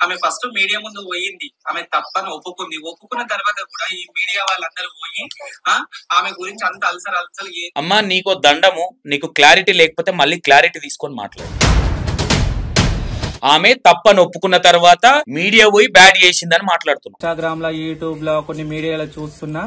ఆమె first media ముందు పోయింది, ఆమె తప్పని ఒప్పుకుంది. ఒప్పుకున్న తర్వాత కూడా ఈ మీడియా వాళ్ళందరూ పోయి ఆమె గురించి అంత అల్సర్ అల్సర్. అమ్మా నీకో దండము, నీకు క్లారిటీ లేకపోతే మళ్ళీ క్లారిటీ తీసుకొని మాట్లాడు. ఆమె తప్పని ఒప్పుకున్న తర్వాత మీడియా పోయి బ్యాడ్ చేసిందని మాట్లాడుతున్నా. ఇన్స్టాగ్రామ్ లో, యూట్యూబ్ లో, కొన్ని మీడియాలో చూస్తున్నా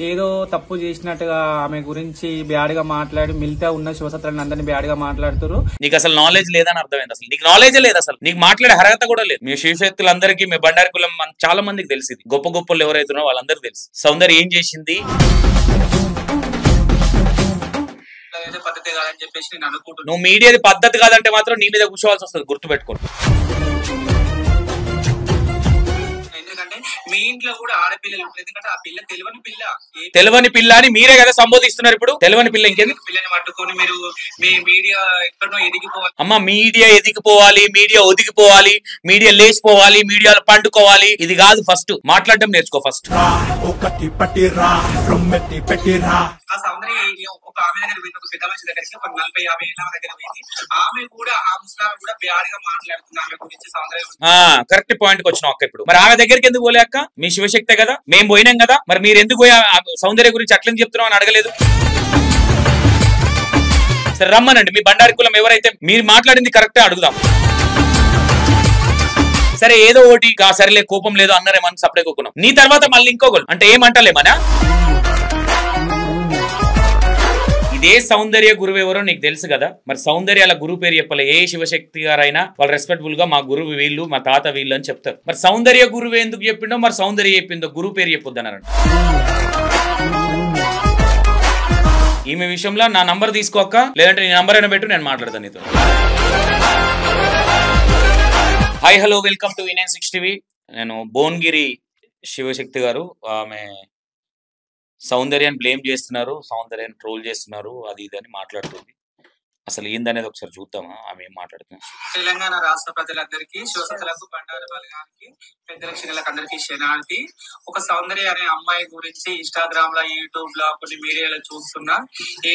ఏదో తప్పు చేసినట్టుగా ఆమె గురించి బ్యాడ్ గా మాట్లాడి మిగతా ఉన్న శివసత్రాన్ని అందరినీ బ్యాడ్ గా మాట్లాడుతారు. నీకు అసలు నాలెడ్జ్ లేదని అర్థమైంది. అసలు నీకు నాలెడ్జ్ లేదు, అసలు నీకు మాట్లాడే అర్హత కూడా లేదు. మీ శివశక్తులందరికీ, మీ బండారి కులం చాలా మందికి తెలిసింది. గొప్ప గొప్పలు ఎవరైతున్నారో వాళ్ళందరికీ తెలుసు. సౌందర్య ఏం చేసింది పద్ధతి కాదని చెప్పేసి నేను అనుకుంటున్నాను. నువ్వు మీడియాది పద్ధతి కాదంటే మాత్రం నీ మీద కూర్చోవాల్సి వస్తుంది, గుర్తుపెట్టుకో. ఎందుకంటే మీ ఇంట్లో కూడా ఆడపిల్లలు ఉంటారు. ఎందుకంటే ఆ పిల్ల తెలివని పిల్ల అని మీరే కదా సంబోధిస్తున్నారు. ఇప్పుడు తెలివని పిల్ల ఇంకెందుకు పిల్లని పట్టుకొని మీరు మీ మీడియా ఎక్కడో ఎదిగిపోవాలి. అమ్మ మీడియా ఎదిగిపోవాలి, మీడియా ఒదిగిపోవాలి, మీడియా లేచిపోవాలి, మీడియాలో పండుకోవాలి, ఇది కాదు. ఫస్ట్ మాట్లాడడం నేర్చుకో. ఫస్ట్ ఆ సౌందర్య ఒక ఆమె దగ్గర పోయింది, ఒక పెద్ద మనిషి దగ్గరికి, ఒక 40-50 ఏళ్ళ దగ్గర పోయింది. ఆమె కూడా ఆ ముస్లాం కూడా బ్యాడ్ గా మాట్లాడుతుంది ఆమె గురించి. సౌందర్య కరెక్ట్ పాయింట్ కి వచ్చినావు అక్క. ఇప్పుడు మరి ఆమె దగ్గరికి ఎందుకు పోలే అక్క? మీ శివశక్తే కదా, మేము పోయినాం కదా, మరి మీరు ఎందుకు పోయి సౌందర్య గురించి అట్లని చెప్తున్నాం అని అడగలేదు? సరే రమ్మనండి, మీ బండారి కులం ఎవరైతే మీరు మాట్లాడింది కరెక్టే అడుగుదాం. సరే ఏదో ఒకటి సరేలే కోపం లేదు అన్నారేమని సపరేట్ కోకున్నాం. నీ తర్వాత మళ్ళీ ఇంకోగోళ్ళు అంటే ఏమంటలేమనా? ఇదే సౌందర్య గురువు ఎవరో నీకు తెలుసు కదా. మరి సౌందర్యాల గురువు పేరు చెప్పలే. ఏ శివశక్తి గారైనా వాళ్ళు రెస్పెక్టబుల్ గా మా గురువు వీళ్ళు, మా తాత వీళ్ళు అని చెప్తారు. మరి సౌందర్య గురువు ఎందుకు చెప్పిండో, మరి సౌందర్య చెప్పిందో, గురువు పేరు చెప్పొద్దన్నారంట. ఈమె విషయంలో నా నంబర్ తీసుకోక, లేదంటే నీ నంబర్ అయినా పెట్టు, నేను మాట్లాడతాను నీతో. Hi hello, welcome to V960 TV. నేను భువనగిరి శివశక్తి గారు. ఆమె సౌందర్యాన్ని బ్లేమ్ చేస్తున్నారు, సౌందర్యాన్ని ట్రోల్ చేస్తున్నారు, అది ఇది అని మాట్లాడుతుంది. అసలు ఏందనేది ఒకసారి చూద్దామా ఆమె ఏం మాట్లాడుతుంది. తెలంగాణ రాష్ట్ర ప్రజలందరికీ, శివసత్తులకు, బండారు బలగానికి, పెద్దల చిన్నలకు అందరికీ శనార్థి. ఒక సౌందర్య అనే అమ్మాయి గురించి ఇన్స్టాగ్రామ్ లో, యూట్యూబ్ లో, కొన్ని మీడియాలో చూస్తున్నా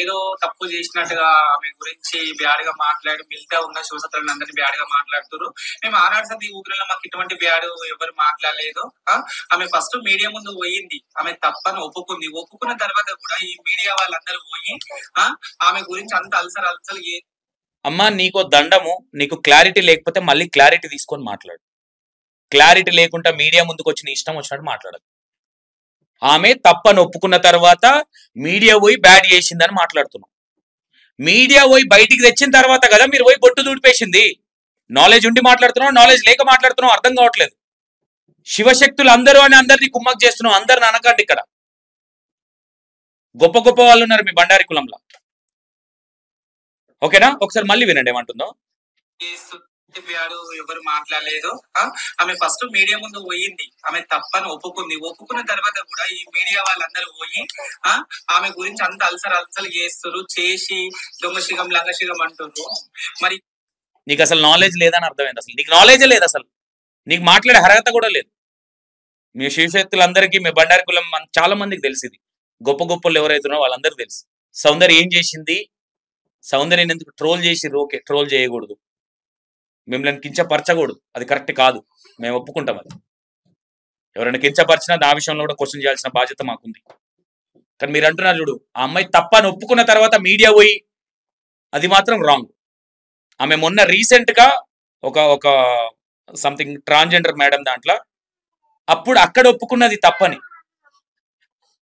ఏదో తప్పు చేసినట్టుగా ఆమె గురించి బ్యాడ్ గా మాట్లాడి మిగతా ఉన్న శివసత్తులను అందరినీ బ్యాడ్ గా మాట్లాడుతారు. మేము ఆనాడు సంది ఊపిరిలో మాకు ఇటువంటి బ్యాడ్ ఎవరు మాట్లాడలేదు. ఆమె ఫస్ట్ మీడియా ముందు పోయింది, ఆమె తప్పని ఒప్పుకుంది. ఒప్పుకున్న తర్వాత కూడా ఈ మీడియా వాళ్ళందరూ పోయి ఆమె గురించి అంత అల్సర్ అల్సర్. అమ్మా నీకో దండము, నీకు క్లారిటీ లేకపోతే మళ్ళీ క్లారిటీ తీసుకొని మాట్లాడు. క్లారిటీ లేకుండా మీడియా ముందుకు వచ్చి నీ ఇష్టం వచ్చినట్టు మాట్లాడదు. ఆమె తప్పని ఒప్పుకున్న తర్వాత మీడియా పోయి బ్యాడ్ చేసిందని మాట్లాడుతున్నాం. మీడియా పోయి బయటికి తెచ్చిన తర్వాత కదా మీరు పోయి బొట్టు దూడిపేసింది. నాలెడ్జ్ ఉండి మాట్లాడుతున్నావు, నాలెడ్జ్ లేక మాట్లాడుతున్నావు, అర్థం కావట్లేదు. శివశక్తులు అందరూ అని అందరినీ కుమ్మక్ చేస్తున్నావు. అందరిని అనకండి, ఇక్కడ గొప్ప గొప్ప వాళ్ళు ఉన్నారు మీ బండారి కులంలో. ఓకేనా? ఒకసారి మళ్ళీ వినండి ఏమంటుందో. ఎవరు మాట్లాడలేదు. ఆమె ఫస్ట్ మీడియా ముందు పోయింది, ఆమె తప్పని ఒప్పుకుంది. ఒప్పుకున్న తర్వాత కూడా ఈ మీడియా వాళ్ళందరూ పోయి ఆమె గురించి అంత అల్సర్ అల్సలు చేస్తారు, చేసి దొంగశిగం లంగశిగం అంటున్నారు. మరి నీకు అసలు నాలెడ్జ్ లేదని అర్థమైంది. అసలు నీకు నాలెడ్జ్ లేదు, అసలు నీకు మాట్లాడే అర్హత కూడా లేదు. మీ శివశక్తులందరికీ, మీ బండారి కులం చాలా మందికి తెలిసింది. గొప్ప గొప్పలు ఎవరైతున్నారో వాళ్ళందరికీ తెలుసు. సౌందర్య ఏం చేసింది, సౌందర్యాన్ని ఎందుకు ట్రోల్ చేసిర్రు? ఓకే, ట్రోల్ చేయకూడదు, మిమ్మల్ని కించపరచకూడదు, అది కరెక్ట్ కాదు, మేము ఒప్పుకుంటాం. అది ఎవరైనా కించపరిచినా ఆ విషయంలో కూడా క్వశ్చన్ చేయాల్సిన బాధ్యత మాకుంది. కానీ మీరు అంటున్నారు చూడు, ఆ అమ్మాయి తప్పని ఒప్పుకున్న తర్వాత మీడియా పోయి, అది మాత్రం రాంగ్. ఆమె మొన్న రీసెంట్ గా ఒక సంథింగ్ ట్రాన్స్జెండర్ మేడం దాంట్లో, అప్పుడు అక్కడ ఒప్పుకున్నది తప్పని.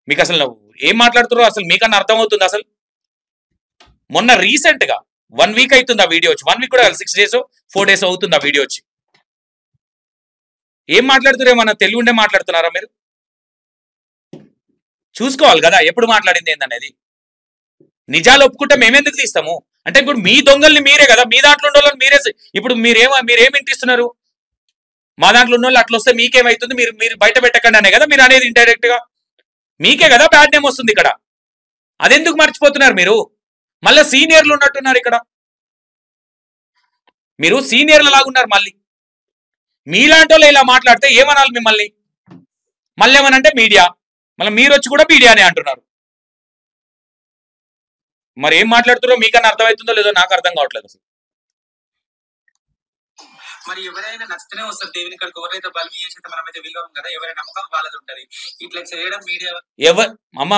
మీకు అసలు ఏం మాట్లాడుతున్నారో అసలు మీకన్నా అర్థమవుతుంది? అసలు మొన్న రీసెంట్ గా 1 వీక్ అవుతుంది ఆ వీడియో వచ్చి. 1 వీక్ కూడా 6 days 4 days అవుతుంది ఆ వీడియో వచ్చి. ఏం మాట్లాడుతున్నారు? ఏమన్నా తెలుగు ఉండే మాట్లాడుతున్నారా మీరు? చూసుకోవాలి కదా ఎప్పుడు మాట్లాడింది ఏందనేది. నిజాలు ఒప్పుకుంటే మేమెందుకు తీస్తాము? అంటే ఇప్పుడు మీ దొంగల్ని మీరే కదా, మీ దాంట్లో ఉన్న వాళ్ళని మీరే. ఇప్పుడు మీరేం ఇంటిస్తున్నారు? మా దాంట్లో ఉన్న వాళ్ళు అట్లా వస్తే మీకేమైతుంది? మీరు బయట పెట్టకండి అనే కదా మీరు అనేది. ఇండైరెక్ట్ గా మీకే కదా బ్యాడ్ నేమ్ వస్తుంది ఇక్కడ. అదెందుకు మర్చిపోతున్నారు మీరు? మళ్ళీ సీనియర్లు ఉన్నట్టున్నారు ఇక్కడ. మీరు సీనియర్ల లాగున్నారు. మళ్ళీ మీలాంటి వాళ్ళు ఇలా మాట్లాడితే ఏమనాలి మిమ్మల్ని? మళ్ళీ ఏమనంటే మీడియా, మళ్ళీ మీరు వచ్చి కూడా మీడియానే అంటున్నారు. మరి ఏం మాట్లాడుతున్నారో మీకన్నా అర్థమవుతుందో లేదో నాకు అర్థం కావట్లేదు. అసలు మరి ఎవరైనా నచ్చితేనే వస్తారు దేవుని ఇక్కడికి. ఎవరైతే బలి చేసి మనమైతే వెళ్ళాం కదా, ఎవరైనా నమ్మకం వాళ్ళది ఉంటది. ఇట్లా చేయడం మీడియా అమ్మ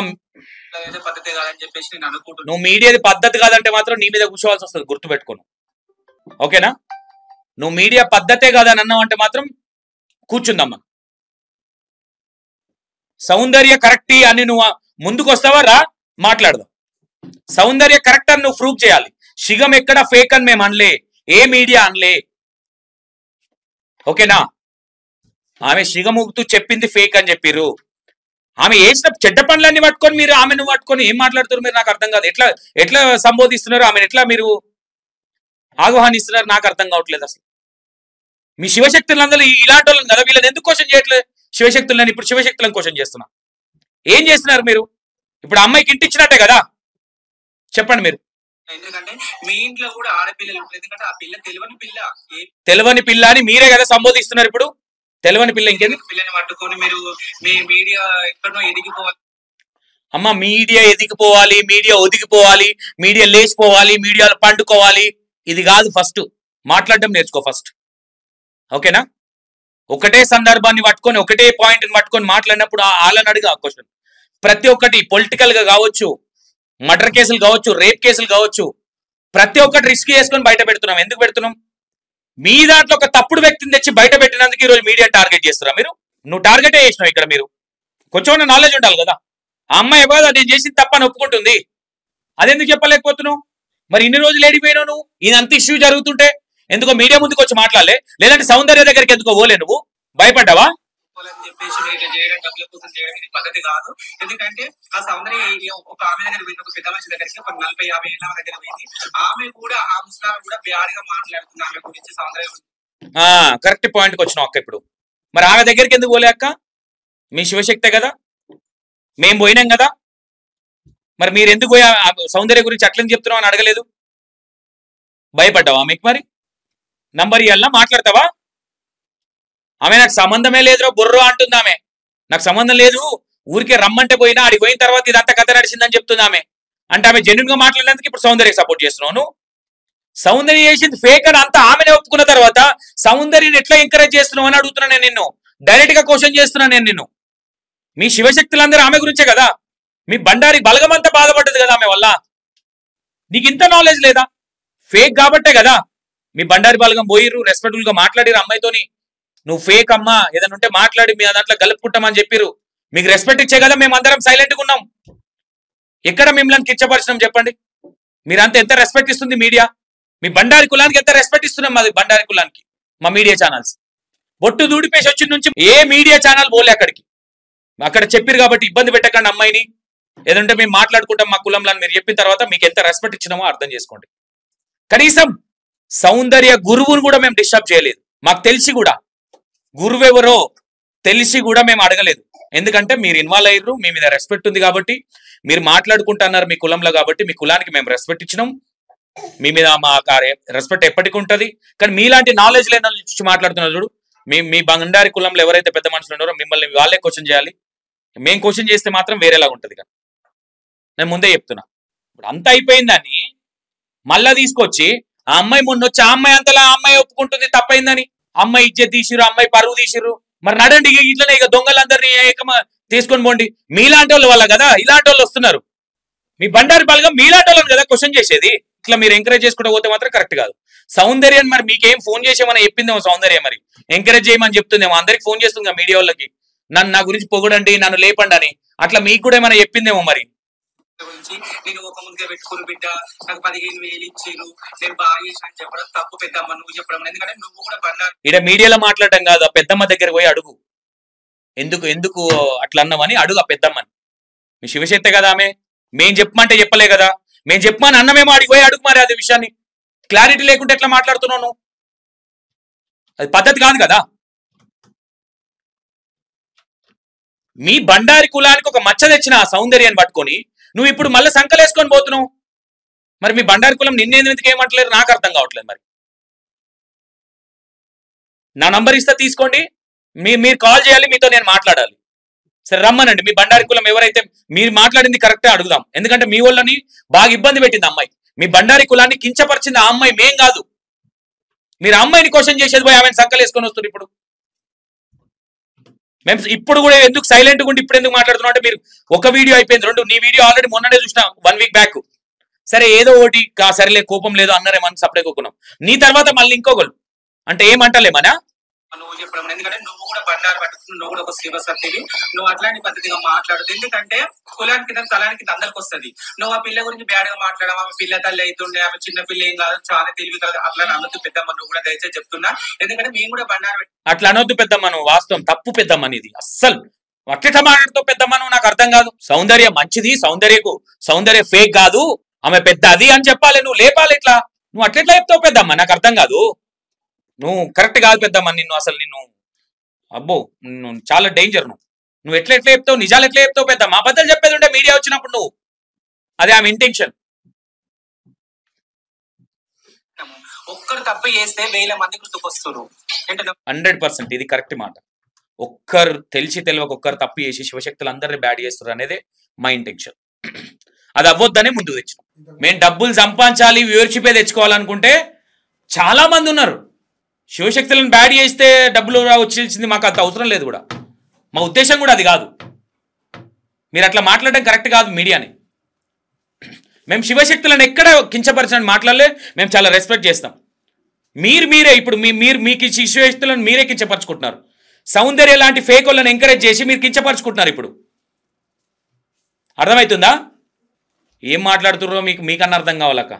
పద్ధతి కాదని చెప్పేసి నేను అనుకుంటున్నాను. నువ్వు మీడియాది పద్ధతి కాదంటే మాత్రం నీ మీద కూర్చోవాల్సి వస్తుంది, గుర్తుపెట్టుకోను. ఓకేనా? నువ్వు మీడియా పద్ధతే కాదని అన్నావు అంటే మాత్రం కూర్చుందమ్మా. సౌందర్య కరెక్ట్ అని నువ్వు ముందుకు వస్తావా, రా మాట్లాడదాం. సౌందర్య కరెక్ట్ అని నువ్వు ప్రూవ్ చేయాలి. శిగం ఎక్కడ ఫేక్ అని మేము అనలే, ఏ మీడియా అనలే. ఓకేనా? ఆమె శిగముగుతూ చెప్పింది ఫేక్ అని చెప్పిర్రు. ఆమె వేసిన చెడ్డ పనులన్నీ పట్టుకొని మీరు ఆమెను పట్టుకొని ఏం మాట్లాడుతున్నారు మీరు? నాకు అర్థం కాదు. ఎట్లా ఎట్లా సంబోధిస్తున్నారు ఆమెను, ఎట్లా మీరు ఆహ్వానిస్తున్నారు నాకు అర్థం కావట్లేదు అసలు. మీ శివశక్తులందరూ ఇలాంటి వాళ్ళని కదా, వీళ్ళని ఎందుకు క్వశ్చన్ చేయట్లేదు? శివశక్తులని ఇప్పుడు శివశక్తులను క్వశ్చన్ చేస్తున్నా. ఏం చేస్తున్నారు మీరు? ఇప్పుడు అమ్మాయికి ఇంటి ఇచ్చినట్టే కదా, చెప్పండి మీరు. ఎందుకంటే మీ ఇంట్లో కూడా ఆడపిల్లలు ఉంటారు. ఎందుకంటే ఆ పిల్ల తెలియని పిల్ల, తెలియని పిల్ల అని మీరే కదా సంబోధిస్తున్నారు. ఇప్పుడు తెలియని పిల్ల ఇంకేంది? పిల్లని పట్టుకొని మీరు మీ మీడియా ఎక్కడో ఎదిగిపోవాలి. అమ్మ మీడియా ఎదిగిపోవాలి, మీడియా ఒదిగిపోవాలి, మీడియా లేచిపోవాలి, మీడియాలో పండుకోవాలి, ఇది కాదు. ఫస్ట్ మాట్లాడడం నేర్చుకో ఫస్ట్. ఓకేనా? ఒకటే సందర్భాన్ని పట్టుకొని ఒకటే పాయింట్ని పట్టుకొని మాట్లాడినప్పుడు వాళ్ళని అడిగా క్వశ్చన్. ప్రతి ఒక్కటి పొలిటికల్ గా కావచ్చు, మర్డర్ కేసులు కావచ్చు, రేప్ కేసులు కావచ్చు, ప్రతి ఒక్కటి రిస్క్ చేసుకొని బయట పెడుతున్నాం. ఎందుకు పెడుతున్నాం? మీ దాంట్లో ఒక తప్పుడు వ్యక్తిని తెచ్చి బయట పెట్టినందుకు ఈరోజు మీడియా టార్గెట్ చేస్తున్నా. మీరు నువ్వు టార్గెటే చేసినావు ఇక్కడ. మీరు కొంచెం నాలెడ్జ్ ఉండాలి కదా. ఆ అమ్మాయి కదా నేను చేసింది తప్పని ఒప్పుకుంటుంది, అదెందుకు చెప్పలేకపోతున్నావు? మరి ఇన్ని రోజులు ఏడిపోయినావు నువ్వు? ఇదంత ఇష్యూ జరుగుతుంటే ఎందుకో మీడియా ముందుకు వచ్చి మాట్లాడలే? లేదంటే సౌందర్య దగ్గరికి ఎందుకో పోలే? నువ్వు భయపడ్డావా? చెప్పేసి చేయడం డబ్బుల కోసం చేయడం ఇది పద్ధతి కాదు. ఎందుకంటే ఆ సౌందర్య ఒక ఆమె దగ్గర పోయింది, ఒక పెద్ద మనిషి దగ్గరికి, ఒక 40-50 ఏళ్ళ దగ్గర పోయింది. ఆమె కూడా ఆ ముస్లాం కూడా బ్యాడ్గా మాట్లాడుతుంది ఆమె గురించి. సౌందర్య కరెక్ట్ పాయింట్కి వచ్చినావు అక్క. ఇప్పుడు మరి ఆమె దగ్గరికి ఎందుకు పోలే అక్క? మీ శివశక్తే కదా, మేము పోయినాం కదా. మరి మీరు ఎందుకు పోయా సౌందర్య గురించి అట్లని చెప్తున్నావు అని అడగలేదు? భయపడ్డావా మీకు? మరి నంబర్ ఇవ్వాలా, మాట్లాడతావా? ఆమె నాకు సంబంధమే లేదు బుర్ర అంటుంది. ఆమె నాకు సంబంధం లేదు, ఊరికే రమ్మంటే పోయినా, ఆడికి పోయిన తర్వాత ఇదంతా కథ నడిచిందని చెప్తుంది ఆమె. అంటే ఆమె జెన్యున్ గా మాట్లాడినందుకు ఇప్పుడు సౌందర్య సపోర్ట్ చేస్తున్నావు. సౌందర్య చేసింది ఫేక్ అని అంతా ఆమెనే ఒప్పుకున్న తర్వాత సౌందర్యని ఎట్లా ఎంకరేజ్ చేస్తున్నావు అని అడుగుతున్నా నేను నిన్ను. డైరెక్ట్ గా క్వశ్చన్ చేస్తున్నా నేను నిన్ను. మీ శివశక్తులందరూ ఆమె గురించే కదా. మీ బండారి బలగం అంతా బాధపడ్డది కదా ఆమె వల్ల. నీకు ఇంత నాలెడ్జ్ లేదా? ఫేక్ కాబట్టే కదా మీ బండారి బలగం పోయిర్రు, రెస్పెక్టబుల్ గా మాట్లాడిరు అమ్మాయితోని. నువ్వు ఫేక్ అమ్మా, ఏదైనా ఉంటే మాట్లాడి మీ దాంట్లో గలుపుకుంటామని చెప్పిరు. మీకు రెస్పెక్ట్ ఇచ్చే కదా మేము అందరం సైలెంట్గా ఉన్నాం. ఎక్కడ మిమ్మల్ని కిచ్చపరిచినాం చెప్పండి? మీరంతా ఎంత రెస్పెక్ట్ ఇస్తుంది మీడియా? మీ బండారి కులానికి ఎంత రెస్పెక్ట్ ఇస్తున్నాం? మాది బండారి కులానికి మా మీడియా ఛానల్స్. బొట్టు దూడిపేసి వచ్చిన నుంచి ఏ మీడియా ఛానల్ పోలే అక్కడికి. అక్కడ చెప్పిరు కాబట్టి ఇబ్బంది పెట్టకండి అమ్మాయిని, ఏదంటే మేము మాట్లాడుకుంటాం మా కులంలో అని మీరు చెప్పిన తర్వాత మీకు ఎంత రెస్పెక్ట్ ఇచ్చినామో అర్థం చేసుకోండి. కనీసం సౌందర్య గురువును కూడా మేము డిస్టర్బ్ చేయలేదు. మాకు తెలిసి కూడా గురువు ఎవరో తెలిసి కూడా మేము అడగలేదు. ఎందుకంటే మీరు ఇన్వాల్వ్ అయ్యారు, మీ మీద రెస్పెక్ట్ ఉంది కాబట్టి, మీరు మాట్లాడుకుంటున్నారు మీ కులంలో కాబట్టి మీ కులానికి మేము రెస్పెక్ట్ ఇచ్చినాం. మీ మీద మా రెస్పెక్ట్ ఎప్పటికీ ఉంటుంది. కానీ మీలాంటి నాలెడ్జ్ లేని నుంచి మాట్లాడుతున్నారు చూడు. మీ బండారి కులంలో ఎవరైతే పెద్ద మనుషులు ఉన్నారో మిమ్మల్ని వాళ్ళే క్వశ్చన్ చేయాలి. మేము క్వశ్చన్ చేస్తే మాత్రం వేరేలాగా ఉంటుంది. కానీ నేను ముందే చెప్తున్నా. ఇప్పుడు అంత అయిపోయిందని మళ్ళా తీసుకొచ్చి ఆ అమ్మాయి మొన్న వచ్చి ఆ అమ్మాయి అంతలా ఆ అమ్మాయి ఒప్పుకుంటుంది తప్పైందని, అమ్మాయి ఇజ్జత్ తీసిరు, అమ్మాయి పరువు తీసిరు. మరి నడండి ఇట్లనే ఇక దొంగలందరినీ తీసుకొని పోండి. మీలాంటి వాళ్ళ వల్ల కదా ఇలాంటి వాళ్ళు వస్తున్నారు. మీ బండారి బలగం మీలాంటి వాళ్ళని కదా క్వశ్చన్ చేసేది. ఇట్లా మీరు ఎంకరేజ్ చేసుకుంటూ పోతే మాత్రం కరెక్ట్ కాదు. సౌందర్యం మరి మీకేం ఫోన్ చేసేమని చెప్పిందేమో సౌందర్య, మరి ఎంకరేజ్ చేయమని చెప్తుందేమో. అందరికి ఫోన్ చేస్తుంది మీడియా వాళ్ళకి, నా గురించి పొగడండి, నన్ను లేపండి అని. అట్లా మీకు కూడా ఏమైనా చెప్పిందేమో. మరి గురించి నేను ఒక ముందుగా పెట్టుకుని బిడ్డ నాకు 15,000 ఇచ్చిరు, నేను బాగా చేసిన అని చెప్పడం తప్పు పెద్దమ్మ నువ్వు చెప్పడం. ఎందుకంటే నువ్వు కూడా బండారు ఇక్కడ మీడియాలో మాట్లాడటం కాదు. ఆ పెద్దమ్మ దగ్గర పోయి అడుగు, ఎందుకు అట్లా అన్నామని అడుగు ఆ పెద్దమ్మని. మీ శివశక్తే కదా ఆమె. మేం చెప్పమంటే చెప్పలే కదా, మేము చెప్పమని అన్నమేమో అడిగి పోయి అడుగు. మరి అదే విషయాన్ని క్లారిటీ లేకుంటే ఎట్లా మాట్లాడుతున్నావు? అది పద్ధతి కాదు కదా. మీ బండారి కులానికి ఒక మచ్చ తెచ్చిన ఆ సౌందర్యాన్ని పట్టుకొని నువ్వు ఇప్పుడు మళ్ళీ సంకలేసుకొని పోతున్నావు. మరి మీ బండారి కులం నిన్నేందుకు ఏమంటలేరు నాకు అర్థం కావట్లేదు. మరి నా నంబర్ ఇస్తే తీసుకోండి, మీరు కాల్ చేయాలి, మీతో నేను మాట్లాడాలి. సరే రమ్మనండి. మీ బండారి కులం ఎవరైతే మీరు మాట్లాడింది కరెక్టే అడుగుదాం. ఎందుకంటే మీ వాళ్ళని బాగా ఇబ్బంది పెట్టింది అమ్మాయి. మీ బండారి కులాన్ని కించపరిచింది ఆ అమ్మాయి, మేం కాదు. మీరు అమ్మాయిని క్వశ్చన్ చేసేది పోయి ఆమెను సంకలు వేసుకొని వస్తారు. మేము ఇప్పుడు కూడా ఎందుకు సైలెంట్గా ఉండి ఇప్పుడు ఎందుకు మాట్లాడుతున్నాం అంటే, మీరు ఒక వీడియో అయిపోయింది, 2 నీ వీడియో ఆల్రెడీ మొన్ననే చూసినా 1 వీక్ బ్యాక్. సరే ఏదో ఒకటి సరేలే కోపం లేదు అన్నారేమని సపరేట్ కొనుక్కున్నాం. నీ తర్వాత మళ్ళీ ఇంకొకరు అంటే ఏమంటలేమనా నువ్వు చెప్పడం, ఎందుకంటే నువ్వు కూడా బండారు పట్టుకుని నువ్వు కూడా ఒక శివశక్తివి, నువ్వు అట్లాంటి పద్ధతిగా మాట్లాడదు. ఎందుకంటే కులానికి తలానికి అందరికి వస్తుంది. నువ్వు ఆ పిల్ల గురించి బ్యాడ్ గా మాట్లాడడం, ఆమె పిల్ల తల్లి అవుతుండే, ఆమె చిన్న పిల్ల ఏం కాదు, చాలా తెలివి కాదు, అట్లా అనొద్దు పెద్దమ్మ. నువ్వు కూడా దయచేసి చెప్తున్నా, ఎందుకంటే మేము కూడా బండారు అట్లా అనొద్దు పెద్దమ్మ. నువ్వు వాస్తవం తప్పు పెద్దమ్మ, ఇది అస్సలు అట్ట మాట్లాడుతూ పెద్దమ్మ నువ్వు, నాకు అర్థం కాదు. సౌందర్యం మంచిది, సౌందర్య ఫేక్ కాదు, ఆమె పెద్ద అది అని చెప్పాలి, నువ్వు లేపాలి. ఇట్లా నువ్వు అట్లెట్లా చెప్తావు పెద్దమ్మ, నాకు అర్థం కాదు. నువ్వు కరెక్ట్ కాదు పెద్దమ్మ, నిన్ను అబ్బో నువ్వు చాలా డేంజర్. నువ్వు ఎట్లా చెప్తావు, నిజాలు ఎట్లా చెప్తావు పెద్దమ్మ? అబద్ధాలు చెప్పేది ఉంటే మీడియా వచ్చినప్పుడు నువ్వు, అదే ఆమె ఇంటెన్షన్. ఒక్కరు తప్పు చేస్తే 1000 మంది గుర్తుకొస్తారు. 100% ఇది కరెక్ట్ మాట. ఒక్కరు తెలియక ఒక్కరు తప్పు చేసి శివశక్తులు అందరినీ బ్యాడ్ చేస్తారు అనేదే మా ఇంటెన్షన్. అది అవ్వొద్దనే ముందుకు తెచ్చినాం. మేము డబ్బులు సంపాదించాలి, వ్యూవర్షిప్ తెచ్చుకోవాలనుకుంటే చాలా మంది ఉన్నారు. శివశక్తులను బ్యాడ్ చేస్తే డబ్బులు వచ్చేసింది, మాకు అంత అవసరం లేదు కూడా. మా ఉద్దేశం కూడా అది కాదు. మీరు అట్లా మాట్లాడడం కరెక్ట్ కాదు మీడియాని. మేము శివశక్తులను ఎక్కడ కించపరచని మాట్లాడలే, మేము చాలా రెస్పెక్ట్ చేస్తాం. మీరే ఇప్పుడు మీకు శివశక్తులను మీరే కించపరచుకుంటున్నారు. సౌందర్య లాంటి ఫేక్ వాళ్ళని ఎంకరేజ్ చేసి మీరు కించపరచుకుంటున్నారు. ఇప్పుడు అర్థమవుతుందా ఏం మాట్లాడుతున్నారో? మీకన్నా అర్థం కావాలక్క.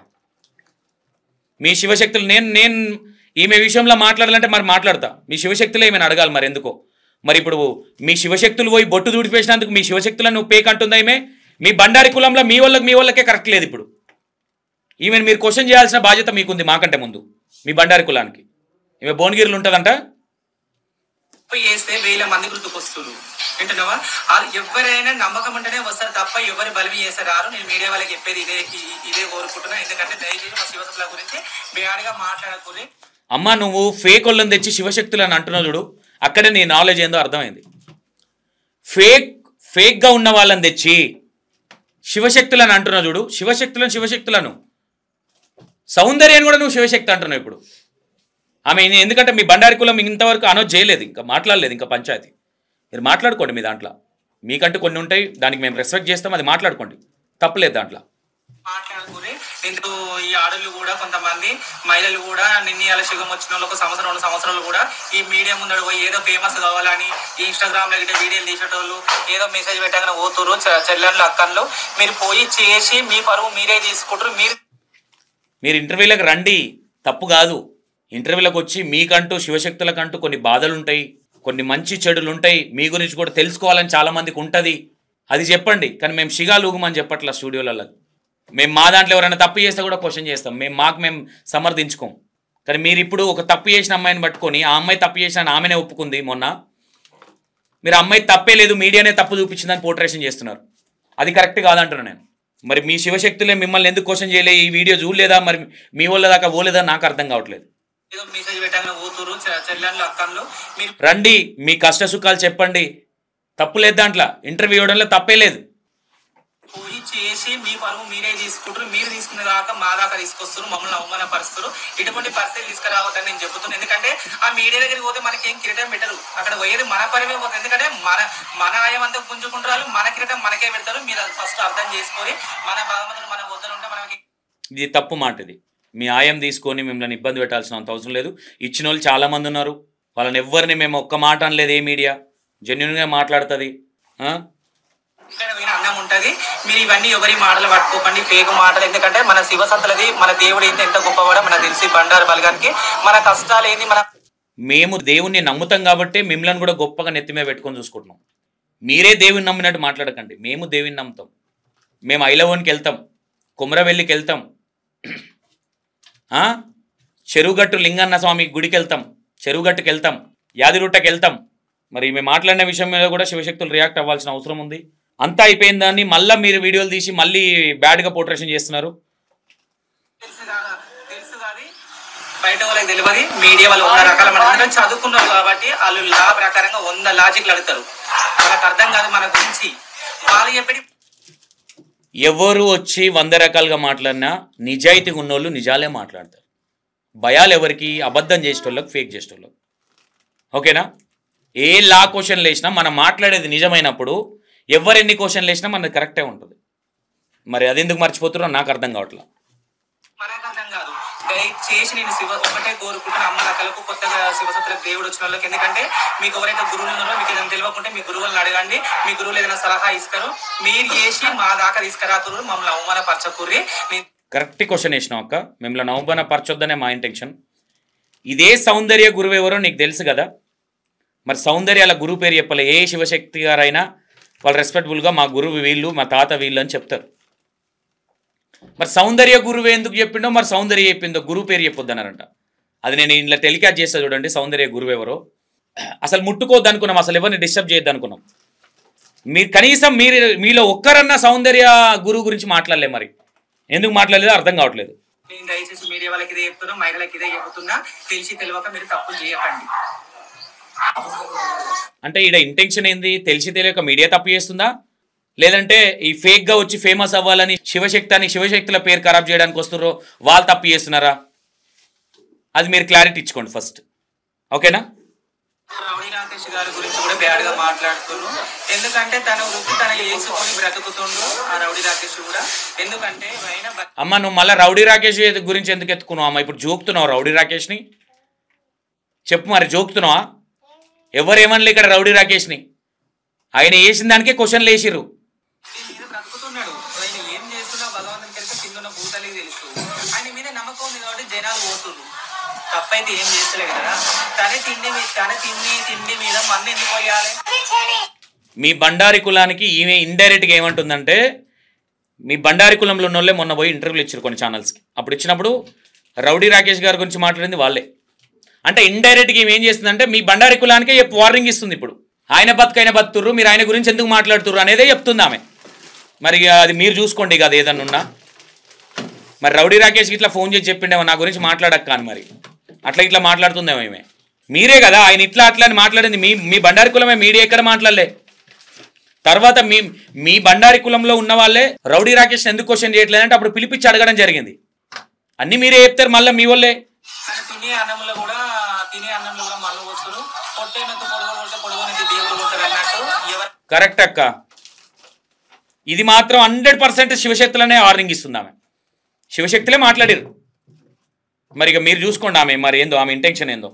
మీ శివశక్తులు నేను ఈమె విషయంలో మాట్లాడాలంటే మరి మాట్లాడతా. మీ శివశక్తులు ఏమైనా అడగాలి మరి ఎందుకో. మరి ఇప్పుడు మీ శివశక్తులు పోయి బొట్టు దూడిపేసినందుకు మీ శివశక్తులను పేక్ అంటుందా ఈమె? మీ బండారి కులంలో మీ వాళ్ళకే కరెక్ట్ లేదు. ఇప్పుడు ఈమెను మీరు క్వశ్చన్ చేయాల్సిన బాధ్యత మీకుంది మాకంటే ముందు. మీ బండారి కులానికి ఈమె భువనగిరిలో ఉంటుందంట. చేస్తే 1000 మంది గుర్తుకొస్తారు. వింటున్నావా? ఎవరైనా నమ్మకం ఉంటేనే వస్తారు తప్ప ఎవరి బలివి చేస్తారు. నేను మీడియా వాళ్ళకి చెప్పేది ఇదే కోరుకుంటున్నా. ఎందుకంటే దయచేసి మా శివశక్తుల గురించి బ్యాడ్గా మాట్లాడకూడదు. అమ్మ నువ్వు ఫేక్ వాళ్ళని తెచ్చి శివశక్తులు అని అంటున్నావు చూడు, అక్కడే నీ నాలెడ్జ్ ఏందో అర్థమైంది. ఫేక్గా ఉన్న వాళ్ళని తెచ్చి శివశక్తులను అంటున్నావు చూడు. శివశక్తులను సౌందర్యాన్ని కూడా నువ్వు శివశక్తి అంటున్నావు ఇప్పుడు. ఆమె ఎందుకంటే మీ బండారి కులం ఇంతవరకు అనౌన్స్ చేయలేదు, ఇంకా మాట్లాడలేదు. ఇంకా పంచాయతీ మీరు మాట్లాడుకోండి. మీ దాంట్లో మీకంటూ కొన్ని ఉంటాయి, దానికి మేము రెస్పెక్ట్ చేస్తాం, అది మాట్లాడుకోండి, తప్పులేదు దాంట్లో. మాట్లాడుకుని ఎందుకు ఈ ఆడలు కూడా కొంతమంది మహిళలు కూడా నిన్న శుభం వచ్చిన వాళ్ళు 1 సంవత్సరం 2 సంవత్సరాలు కూడా ఈ మీడియా ముందు పోయి ఏదో ఫేమస్ కావాలని ఇన్స్టాగ్రామ్ లో గిట్ట వీడియోలు తీసేటోళ్ళు, ఏదో మెసేజ్ పెట్టగానే పోతురు చెల్లెళ్ళు అక్కళ్ళు. మీరు పోయి చేసి మీ పరువు మీరే తీసుకుంటారు. మీరు ఇంటర్వ్యూలకు రండి, తప్పు కాదు. ఇంటర్వ్యూలకు వచ్చి మీకంటూ శివశక్తులకంటూ కొన్ని బాధలు ఉంటాయి, కొన్ని మంచి చెడులు ఉంటాయి, మీ గురించి కూడా తెలుసుకోవాలని చాలా మందికి ఉంటుంది, అది చెప్పండి. కానీ మేము షిగాలుగుమని చెప్పట్లా స్టూడియోలలో. మేము మా దాంట్లో ఎవరైనా తప్పు చేస్తే కూడా క్వశ్చన్ చేస్తాం, మేము సమర్థించుకోం. కానీ మీరు ఇప్పుడు ఒక తప్పు చేసిన అమ్మాయిని పట్టుకొని ఆ అమ్మాయి తప్పు చేసిన ఆమెనే ఒప్పుకుంది మొన్న, మీరు అమ్మాయి తప్పే లేదు మీడియానే తప్పు చూపించిందని పోర్ట్రేషన్ చేస్తున్నారు. అది కరెక్ట్ కాదంటున్నాను నేను. మరి మీ శివశక్తులే మిమ్మల్ని ఎందుకు క్వశ్చన్ చేయలే, ఈ వీడియో చూడలేదా, మరి మీ వాళ్ళ దాకా పోలేదా, నాకు అర్థం కావట్లేదు. రండి, మీ కష్ట సుఖాలు చెప్పండి, తప్పు లేదు దాంట్లో. ఇంటర్వ్యూ ఇవ్వడంలో తప్పే లేదు. పోయి చేసి మీ పరువు మీరే తీసుకుంటారు. మీరు తీసుకున్న దాకా మా దాకా తీసుకొస్తారు, మమ్మల్ని అవమానపరుస్తారు. ఇటువంటి పరిస్థితులు తీసుకురావద్దని నేను చెబుతున్నాను. ఎందుకంటే ఆ మీడియా దగ్గరికి పోతే మనకి ఏం కిరీటం పెట్టరు, అక్కడ పోయేది మన పరివే పోతుంది. ఎందుకంటే మన ఆయం అంతా పుంజుకుంటారు, మన కిరీటం మనకే పెడతారు. మీరు అది ఫస్ట్ అర్థం చేసుకొని మన బాధలు మన వద్దలు ఉంటే మనకి ఇది తప్పు మాట. ఇది మీ ఆయం తీసుకొని మిమ్మల్ని ఇబ్బంది పెట్టాల్సిన అంత అవసరం లేదు. ఇచ్చిన వాళ్ళు చాలా మంది ఉన్నారు, వాళ్ళని ఎవరిని మేము ఒక్క మాట అనలేదు. ఏ మీడియా జెన్యున్గా మాట్లాడుతుంది. అన్నం ఉంటది. మీరు ఇవన్నీ ఎవరి మాటలు పట్టుకోకండి, ఫేక్ మాటలు. ఎందుకంటే మన శివసత్తులది, మన దేవుడు ఏంటి ఎంత గొప్పవాడో మనకు తెలిసి బండారు బలగానికి మన కష్టాలు ఏంది. మేము దేవుణ్ణి నమ్ముతాం కాబట్టి మిమ్మల్ని కూడా గొప్పగా నెత్తిమే పెట్టుకొని చూసుకుంటున్నాం. మీరే దేవుని నమ్మినట్టు మాట్లాడకండి. మేము దేవుని నమ్ముతాం. మేము ఐలవోనికి వెళ్తాం, కుమరవెల్లికి వెళ్తాం, చెరువుగట్టు లింగన్న స్వామి గుడికి వెళ్తాం, చెరువుగట్టుకి వెళ్తాం, యాదిరుట్టకి వెళ్తాం. మరి మేము మాట్లాడిన విషయం మీద కూడా శివశక్తులు రియాక్ట్ అవ్వాల్సిన అవసరం ఉంది. అంతా అయిపోయిందని మళ్ళీ మీరు వీడియోలు తీసి మళ్ళీ బ్యాడ్గా పోర్ట్రేషన్ చేస్తున్నారు. బయట వాళ్ళకి తెలియదు, మీడియా వాళ్ళు 100 రకాల చదువుకున్నారు కాబట్టి వాళ్ళు లా ప్రకారంగా 100 లాజిక్లు అడుగుతారు. వాళ్ళకి అర్థం కాదు మన గురించి. వాళ్ళు చెప్పి ఎవరు వచ్చి 100 రకాలుగా మాట్లాడినా నిజాయితీగా ఉన్నోళ్ళు నిజాలే మాట్లాడతారు. భయాలు ఎవరికి? అబద్ధం చేసేటోళ్ళకి, ఫేక్ చేసేటోళ్ళకి. ఓకేనా? ఏ లా క్వశ్చన్లు వేసినా మనం మాట్లాడేది నిజమైనప్పుడు ఎవరెన్ని క్వశ్చన్లు వేసినా మనది కరెక్టే ఉంటుంది. మరి అది ఎందుకు మర్చిపోతున్నారో నాకు అర్థం కావట్లేదు. మనకు అర్థం కాదు. దయచేసి నేను ఒకటే కోరుకుంటున్నా, అమ్మ నకలకు కొత్తగా శివసత్తులకు దేవుడు వచ్చిన వాళ్ళకి. ఎందుకంటే మీకు ఎవరైతే గురువులు ఉన్నారో మీకు ఏదైనా తెలియకుంటే మీ గురువులను అడగండి. మీ గురువులు ఏదైనా సలహా ఇస్తారు, మీరు చేసి మా దాకా తీసుకురాతురు, మమ్మల్ని అవమానపరచకుర్రి. కరెక్ట్ క్వశ్చన్ వేసినాం అక్క. మిమ్మల్ని అవమానపరచొద్దనే మా ఇంటెన్షన్. ఇదే సౌందర్య గురువు ఎవరో నీకు తెలుసు కదా. మరి సౌందర్యాల గురువు పేరు చెప్పలే. ఏ శివశక్తి గారైనా వాళ్ళు రెస్పెక్టబుల్గా మా గురువు వీళ్ళు, మా తాత వీళ్ళు అని చెప్తారు. మరి సౌందర్య గురువు ఎందుకు చెప్పిండో, మరి సౌందర్య చెప్పిందో గురువు పేరు చెప్పొద్దన్నారంట. అది నేను ఇలా టెలికాస్ట్ చేస్తా చూడండి. సౌందర్య గురువు ఎవరో అసలు ముట్టుకోవద్దు అనుకున్నాం, అసలు ఎవరిని డిస్టర్బ్ చేయొద్దు అనుకున్నాం. మీరు కనీసం మీలో ఒక్కరన్నా సౌందర్య గురువు గురించి మాట్లాడలే. మరి ఎందుకు మాట్లాడలేదో అర్థం కావట్లేదు. నేను దయచేసి మీడియా వాళ్ళకి ఇదే చెప్తున్నా, మహిళలకు ఇదే చెబుతున్నా, తెలిసి తెలియక మీరు తప్పులు చేయకండి. అంటే ఈడ ఇంటెన్షన్ ఏంది? తెలిసి తెలియక మీడియా తప్పు చేస్తుందా, లేదంటే ఈ ఫేక్గా వచ్చి ఫేమస్ అవ్వాలని శివశక్తుల పేరు ఖరాబ్ చేయడానికి వస్తున్నారో వాళ్ళు తప్పు చేస్తున్నారా? అది మీరు క్లారిటీ ఇచ్చుకోండి ఫస్ట్. ఓకేనా? రౌడీ రాకేష్ గారి గురించి కూడా బ్యాడ్ గా మాట్లాడుతున్నారు. ఎందుకంటే తన వృత్తి తన వేసుకొని బ్రతుకుతుండ్రు ఆ రౌడీ రాకేష్ కూడా. ఎందుకంటే అమ్మ నువ్వు మళ్ళీ రౌడీ రాకేష్ గురించి ఎందుకు ఎత్తుకున్నావు అమ్మ? ఇప్పుడు జోకుతున్నావు రౌడీ రాకేష్ని? చెప్పు మరి, జోకుతున్నావా? ఎవరేమనలే ఇక్కడ రౌడీ రాకేష్ని. ఆయన వేసిన దానికే క్వశ్చన్లు వేసిర్రు. బ్రతుకుతున్నాడు, ఆయన ఏం చేస్తున్నా భగవంతుని కలిసి కింద ఉన్న భూతాలకి తెలుసు. ఆయన మీద నమ్మకం ఉంది కాబట్టి జనాలు పోతున్నారు. తప్పైతే ఏం చేస్తలేదు కదా. తన తిండి మీద మన్ను ఎందుకు పోయాలి? మీ బండారి కులానికి ఈమె ఇండైరెక్ట్గా ఏమంటుందంటే, మీ బండారి కులంలో ఉన్న వాళ్ళే మొన్న పోయి ఇంటర్వ్యూలు ఇచ్చారు కొన్ని ఛానల్స్కి. అప్పుడు ఇచ్చినప్పుడు రౌడీ రాకేష్ గారి గురించి మాట్లాడింది వాళ్ళే. అంటే ఇండైరెక్ట్గా ఈమె ఏం చేస్తుందంటే మీ బండారి కులానికే వార్నింగ్ ఇస్తుంది. ఇప్పుడు ఆయన బతుకుతుర్రు, మీరు ఆయన గురించి ఎందుకు మాట్లాడుతుర్రు అనేదే చెప్తుంది ఆమె. మరి అది మీరు చూసుకోండి. ఇక అది ఏదన్నా ఉన్నా మరి రౌడీ రాకేష్కి ఇట్లా ఫోన్ చేసి చెప్పిండేమో నా గురించి మాట్లాడక అని. మరి ఇట్లా మాట్లాడుతుందేమో ఈమె. మీరే కదా ఆయన ఇట్లా అని మాట్లాడింది. మీ బండారి కులమే. మీడియా ఎక్కడ మాట్లాడలే. తర్వాత మీ బండారి కులంలో ఉన్న వాళ్ళే రౌడీ రాకేష్ ఎందుకు క్వశ్చన్ చేయట్లేదంటే అప్పుడు పిలిపించి అడగడం జరిగింది. అన్నీ మీరే చెప్తారు మళ్ళీ మీ వాళ్ళే. తినే అన్నంలో కూడా మన్ను వస్తారు. పొట్టేనతో పొడుగునైతే దేవుడు కొట్టారు అన్నట్టు. కరెక్ట్ అక్క. ఇది మాత్రం 100% శివశక్తులనే వార్నింగ్ ఇస్తుంది ఆమె. శివశక్తులే మాట్లాడారు. మరి ఇక మీరు చూసుకోండి ఆమె మరి ఏందో, ఆమె ఇంటెన్షన్ ఏందో.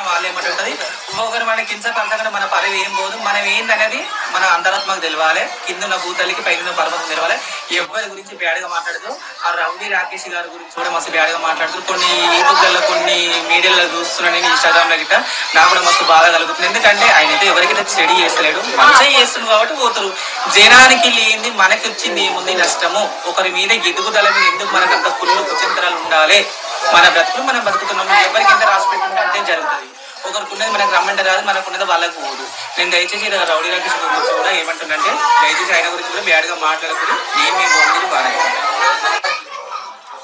వాళ్ళు ఏమంటుంటది, ఇంకొకరు మన కింద పడతాక మన పరవి ఏం పోదు, మనం ఏందనేది మన అంతరాత్మకు తెలియాలి. కింద ఉన్న భూతల్లికి పైన పర్వతం తెలియాలి. ఎవరి గురించి బ్యాడ్గా మాట్లాడదు. ఆ రౌడీ రాకేష్ గారి గురించి కూడా మస్తు బ్యాడ్గా మాట్లాడుతారు. కొన్ని యూట్యూబ్లలో కొన్ని మీడియాలో చూస్తున్నాను, నేను ఇన్స్టాగ్రామ్లో గిట్ట నాకు కూడా మస్తు బాధ కలుగుతుంది. ఎందుకంటే ఆయన అయితే ఎవరికైతే స్టడీ చేస్తలేడు, మంచిగా చేస్తుంది కాబట్టి పోతారు. జనానికి లేని మనకి వచ్చింది ఏముంది నష్టము? ఒకరి మీద ఎదుగుదల మీద ఎందుకు మనకు అంత కుళ్ళు కుచంతరాలు ఉండాలి? మన బ్రతుకులు మనం బతుకుతున్నాము. ఎవరికి ఎంత రాసి పెట్టుకుంటే అంతే జరుగుతుంది. ఒకరికి ఉన్నది మనకు రమ్మంటే రాదు, మనకు ఉన్నది వాళ్ళకి పోదు. నేను దయచేసి రౌడీ రాకేష్ గురించి కూడా ఏమంటున్నంటే దయచేసి ఆయన గురించి కూడా బ్యాడ్గా మాట్లాడకూడదు. నేను మీ బొమ్మలు బాగా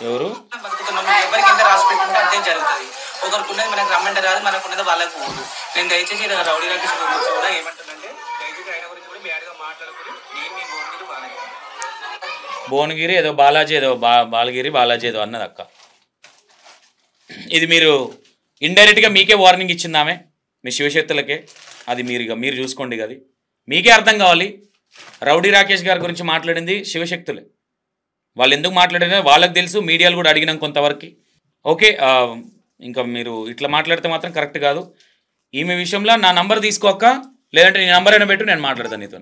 ఎవరు బతుకుతున్నాము. ఎవరికి ఎంత రాసి పెట్టుకుంటే అంతే జరుగుతుంది. ఒకరికి ఉన్నది మనకు రమ్మంటే రాదు, మనకు ఉన్నది వాళ్ళకి పోదు. నేను దయచేసి రౌడీ రాకేష్ గురించి కూడా ఏమంటున్నంటే దయచేసి ఆయన గురించి కూడా బ్యాడ్గా మాట్లాడకూడదు. నేను మీ బొమ్మలు బాగా భువనగిరి ఏదో బాలాజీ ఏదో బాలగిరి బాలాజీ ఏదో అన్నది అక్క. ఇది మీరు ఇండైరెక్ట్గా మీకే వార్నింగ్ ఇచ్చింది ఆమె, మీ శివశక్తులకే. అది మీరు చూసుకోండి. అది మీకే అర్థం కావాలి. రౌడీ రాకేష్ గారి గురించి మాట్లాడింది శివశక్తులే. వాళ్ళు ఎందుకు మాట్లాడినా వాళ్ళకి తెలుసు. మీడియాలు కూడా అడిగినాం కొంతవరకు. ఓకే, ఇంకా మీరు ఇట్లా మాట్లాడితే మాత్రం కరెక్ట్ కాదు. ఈమె విషయంలో నా నంబర్ తీసుకోక, లేదంటే నీ నంబర్ అయినా పెట్టు, నేను మాట్లాడతాను నీతో.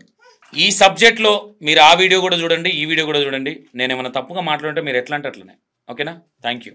ఈ సబ్జెక్ట్లో మీరు ఆ వీడియో కూడా చూడండి, ఈ వీడియో కూడా చూడండి. నేను ఏమైనా తప్పుగా మాట్లాడుంటే మీరు ఎట్లా అంటే అట్లనే. ఓకేనా? Thank you.